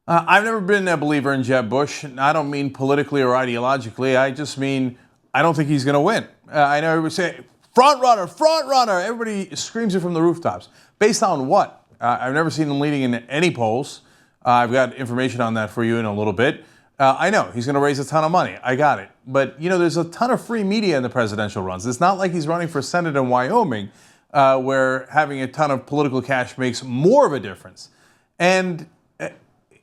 I've never been a believer in Jeb Bush. I don't mean politically or ideologically. I just mean I don't think he's going to win. I know everybody say front runner, front runner. Everybody screams it from the rooftops. Based on what? I've never seen him leading in any polls. I've got information on that for you in a little bit. I know he's going to raise a ton of money. I got it. But, you know, there's a ton of free media in the presidential runs. It's not like he's running for Senate in Wyoming, where having a ton of political cash makes more of a difference. And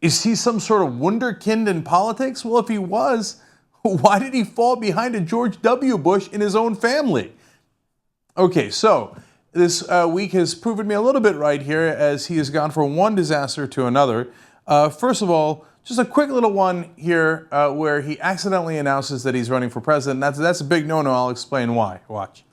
is he some sort of wunderkind in politics? Well, if he was, why did he fall behind a George W. Bush in his own family? Okay, so this week has proven me a little bit right here as he has gone from one disaster to another. First of all, just a quick little one here where he accidentally announces that he's running for president. That's a big no-no. I'll explain why. Watch.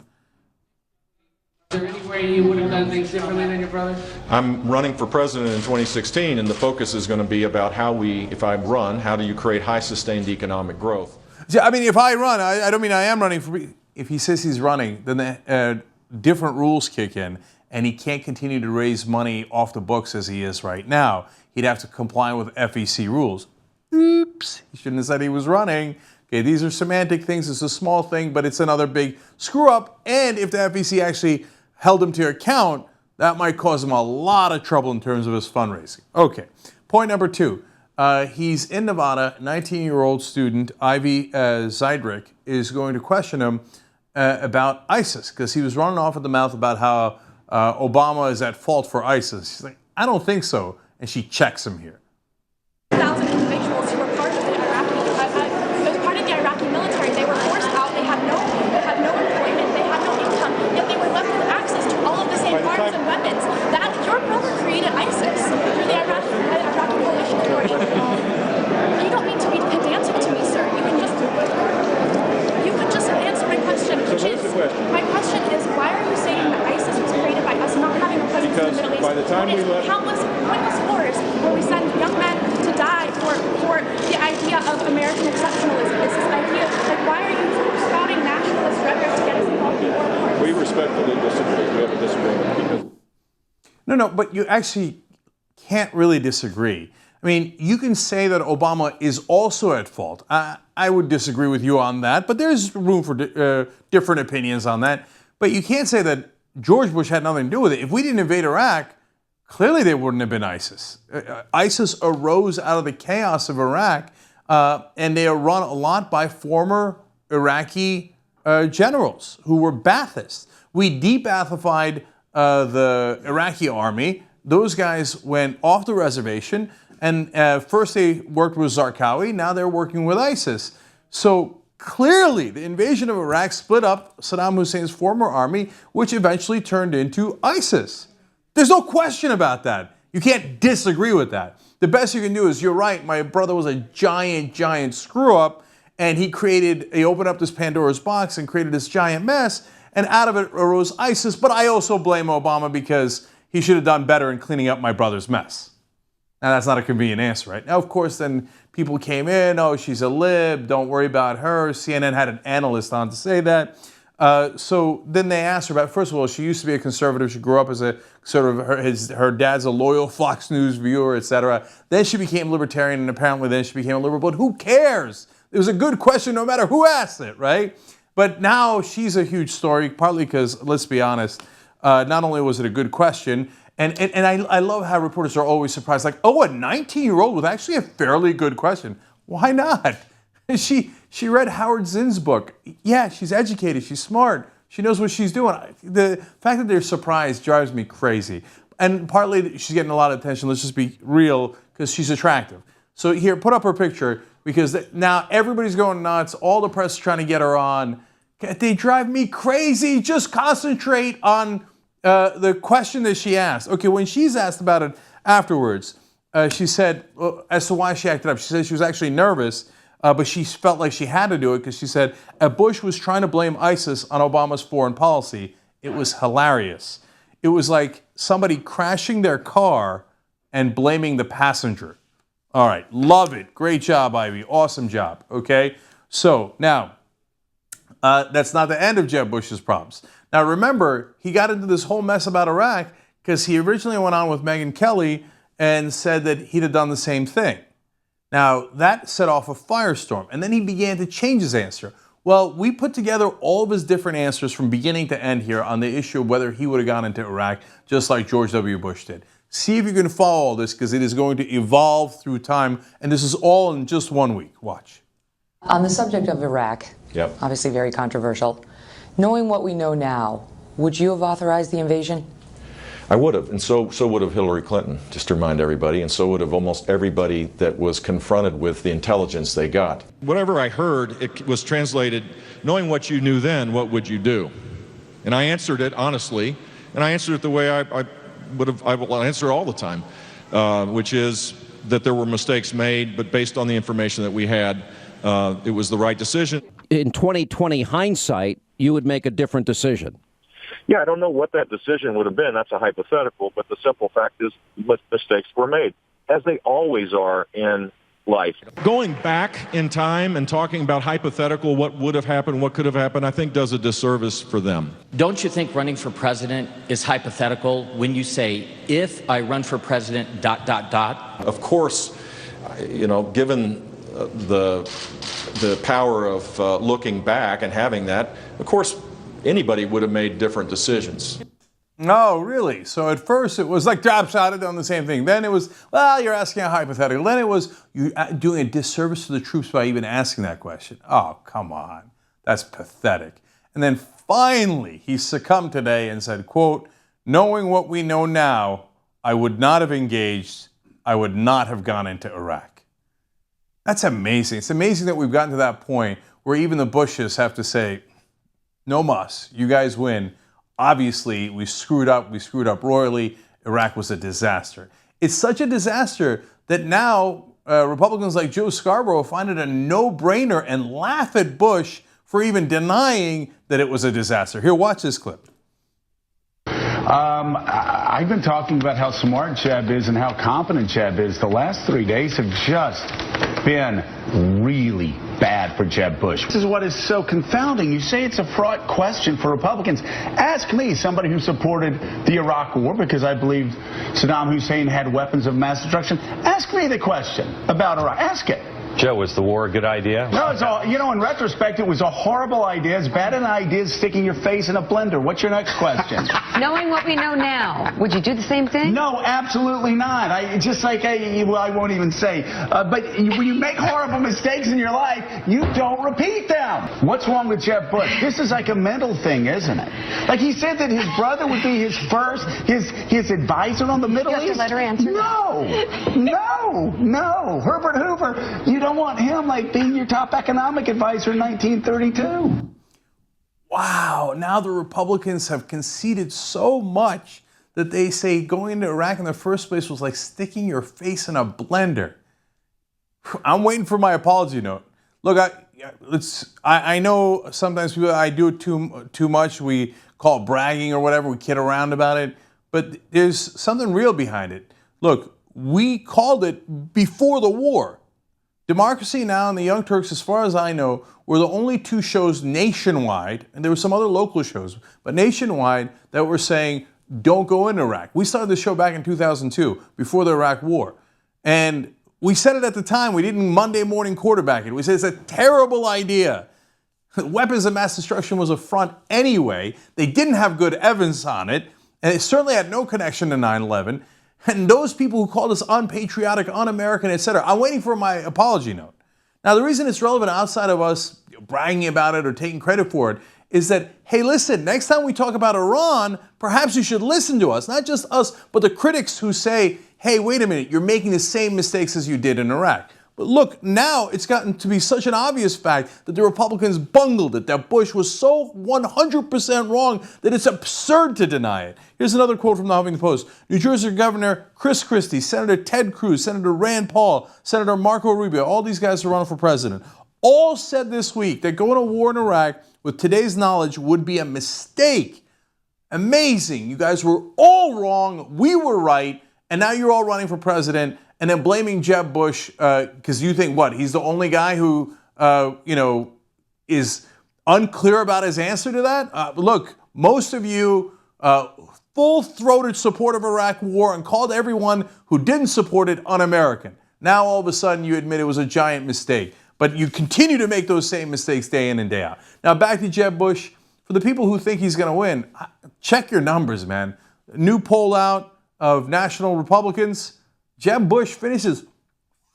Is there any way you would have done things differently than your brother? I'm running for president in 2016, and the focus is going to be about if I run, how do you create high sustained economic growth? I mean, if I run, I don't mean I am running for. If he says he's running, then the different rules kick in, and he can't continue to raise money off the books as he is right now. He'd have to comply with FEC rules. Oops, he shouldn't have said he was running. Okay, these are semantic things. It's a small thing, but it's another big screw up. And if the FEC actually held him to account, that might cause him a lot of trouble in terms of his fundraising. Okay, point number two. He's in Nevada. 19-year-old student Ivy Zydrick is going to question him about ISIS because he was running off at the mouth about how Obama is at fault for ISIS. She's like, I don't think so. And she checks him here. 1,000 individuals who were part of the Iraqi military. They were forced out. They had no employment. They had no income. Yet they were left with access to all of the same arms and weapons. That your brother created ISIS through the Iraqi Coalition Authority. You don't need to be pedantic to me, sir. You could just answer my question. My question is, why are you saying that ISIS was created by us not having a presence in the Middle East? By the time we left, countless wars where we send young men to die for the idea of American exceptionalism. It's this idea, like, why are you spouting nationalist rhetoric to get us involved in war wars? we respectfully disagree. We have a disagreement because. No, but you actually can't really disagree. I mean, you can say that Obama is also at fault. I would disagree with you on that, but there's room for different opinions on that. But you can't say that George Bush had nothing to do with it. If we didn't invade Iraq, clearly there wouldn't have been ISIS. ISIS arose out of the chaos of Iraq, and they are run a lot by former Iraqi generals who were Baathists. We de-Baathified the Iraqi army. Those guys went off the reservation, and first they worked with Zarqawi, now they're working with ISIS. So clearly the invasion of Iraq split up Saddam Hussein's former army, which eventually turned into ISIS. There's no question about that. You can't disagree with that. The best you can do is, you're right, my brother was a giant screw up, and he opened up this Pandora's box and created this giant mess, and out of it arose ISIS, but I also blame Obama because he should have done better in cleaning up my brother's mess. Now, that's not a convenient answer, right? Now, of course, then people came in, oh, she's a lib, don't worry about her. CNN had an analyst on to say that. So then they asked her about, first of all, she used to be a conservative. She grew up as a sort of, her dad's a loyal Fox News viewer, etc. Then she became libertarian, and apparently then she became a liberal. But who cares? It was a good question no matter who asked it, right? But now she's a huge story, partly because, let's be honest, not only was it a good question, and I love how reporters are always surprised, like, oh, a 19-year-old with actually a fairly good question. Why not? She read Howard Zinn's book. Yeah, she's educated, she's smart, she knows what she's doing. The fact that they're surprised drives me crazy. And partly she's getting a lot of attention, let's just be real, because she's attractive. So here, put up her picture, because now everybody's going nuts, all the press is trying to get her on. They drive me crazy. Just concentrate on the question that she asked. Okay, when she's asked about it afterwards, she said, as to why she acted up, she said she was actually nervous, but she felt like she had to do it because she said, Bush was trying to blame ISIS on Obama's foreign policy. It was hilarious. It was like somebody crashing their car and blaming the passenger. All right, love it. Great job, Ivy. Awesome job, okay? So now, that's not the end of Jeb Bush's problems. Now remember, he got into this whole mess about Iraq because he originally went on with Megyn Kelly and said that he'd have done the same thing. Now, that set off a firestorm, and then he began to change his answer. Well, we put together all of his different answers from beginning to end here on the issue of whether he would have gone into Iraq, just like George W. Bush did. See if you can follow all this, because it is going to evolve through time, and this is all in just 1 week. Watch. On the subject of Iraq, Yep. obviously very controversial, knowing what we know now, would you have authorized the invasion? I would have, and so would have Hillary Clinton, just to remind everybody, and so would have almost everybody that was confronted with the intelligence they got. Whatever I heard, it was translated, knowing what you knew then, what would you do? And I answered it honestly, and I answered it the way I will answer all the time, which is that there were mistakes made, but based on the information that we had, it was the right decision. In 2020 hindsight, you would make a different decision. Yeah, I don't know what that decision would have been. That's a hypothetical, but the simple fact is mistakes were made, as they always are in life. Going back in time and talking about hypothetical, what would have happened, what could have happened, I think does a disservice for them. Don't you think running for president is hypothetical when you say, if I run for president, ... Of course, you know, given the power of looking back and having that, of course, anybody would have made different decisions. Oh, really? So at first it was like drop shot, done the same thing. Then it was, well, you're asking a hypothetical. Then it was, you doing a disservice to the troops by even asking that question. Oh, come on. That's pathetic. And then finally he succumbed today and said, quote, knowing what we know now, I would not have engaged. I would not have gone into Iraq. That's amazing. It's amazing that we've gotten to that point where even the Bushes have to say, no muss, you guys win. Obviously, we screwed up royally. Iraq was a disaster. It's such a disaster that now Republicans like Joe Scarborough find it a no-brainer and laugh at Bush for even denying that it was a disaster. Here, watch this clip. I've been talking about how smart Jeb is and how competent Jeb is. The last 3 days have just been really bad for Jeb Bush. This is what is so confounding. You say it's a fraught question for Republicans. Ask me, somebody who supported the Iraq War because I believe Saddam Hussein had weapons of mass destruction. Ask me the question about Iraq. Ask it. Joe, was the war a good idea? No, it's all, you know, in retrospect, it was a horrible idea. As bad an idea as sticking your face in a blender. What's your next question? Knowing what we know now, would you do the same thing? No, absolutely not. I won't even say. But when you make horrible mistakes in your life, you don't repeat them. What's wrong with Jeb Bush? This is like a mental thing, isn't it? Like he said that his brother would be his advisor on the Middle East. You have to let her answer. No. Herbert Hoover, you don't want him like being your top economic advisor in 1932. Wow, now the Republicans have conceded so much that they say going into Iraq in the first place was like sticking your face in a blender. I'm waiting for my apology note. Look, I know sometimes I do it too much. We call it bragging or whatever. We kid around about it. But there's something real behind it. Look, we called it before the war. Democracy Now! And the Young Turks, as far as I know, were the only two shows nationwide, and there were some other local shows, but nationwide that were saying, don't go into Iraq. We started the show back in 2002, before the Iraq War. And we said it at the time. We didn't Monday morning quarterback it. We said it's a terrible idea. Weapons of mass destruction was a front anyway. They didn't have good evidence on it, and it certainly had no connection to 9/11. And those people who called us unpatriotic, un-American, etc., I'm waiting for my apology note. Now, the reason it's relevant outside of us bragging about it or taking credit for it is that, hey, listen, next time we talk about Iran, perhaps you should listen to us. Not just us, but the critics who say, hey, wait a minute, you're making the same mistakes as you did in Iraq. But look, now it's gotten to be such an obvious fact that the Republicans bungled it, that Bush was so 100% wrong that it's absurd to deny it. Here's another quote from the Huffington Post. New Jersey Governor Chris Christie, Senator Ted Cruz, Senator Rand Paul, Senator Marco Rubio, all these guys are running for president, all said this week that going to war in Iraq with today's knowledge would be a mistake. Amazing. You guys were all wrong. We were right. And now you're all running for president and then blaming Jeb Bush because you think, what, he's the only guy who, is unclear about his answer to that? Look, most of you full-throated support of Iraq war and called everyone who didn't support it un-American. Now all of a sudden you admit it was a giant mistake, but you continue to make those same mistakes day in and day out. Now back to Jeb Bush. For the people who think he's going to win, check your numbers, man. New poll out of national Republicans, Jeb Bush finishes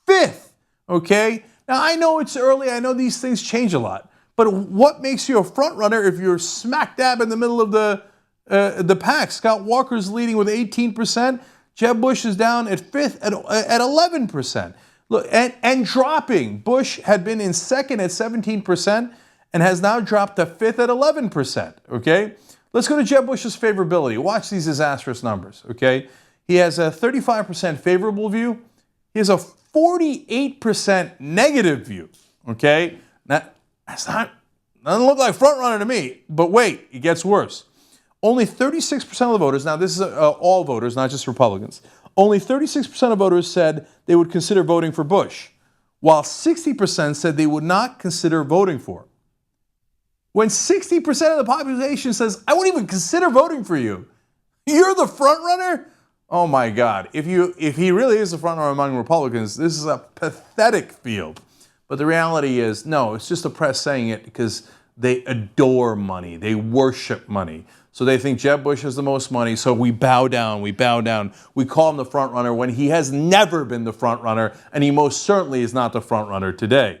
5th, okay? Now I know it's early, I know these things change a lot, but what makes you a front runner if you're smack dab in the middle of the pack? Scott Walker's leading with 18%. Jeb Bush is down at 5th at 11%. Look, and dropping. Bush had been in 2nd at 17% and has now dropped to 5th at 11%, okay? Let's go to Jeb Bush's favorability. Watch these disastrous numbers, okay? He has a 35% favorable view. He has a 48% negative view, okay? Now, doesn't look like front runner to me, but wait, it gets worse. Only 36% of the voters, now this is all voters, not just Republicans, only 36% of voters said they would consider voting for Bush, while 60% said they would not consider voting for him. When 60% of the population says, I wouldn't even consider voting for you, you're the front runner? Oh my God. If he really is the front runner among Republicans, this is a pathetic field. But the reality is, no, it's just the press saying it because they adore money. They worship money. So they think Jeb Bush has the most money, so we bow down, we bow down. We call him the front runner when he has never been the front runner, and he most certainly is not the front runner today.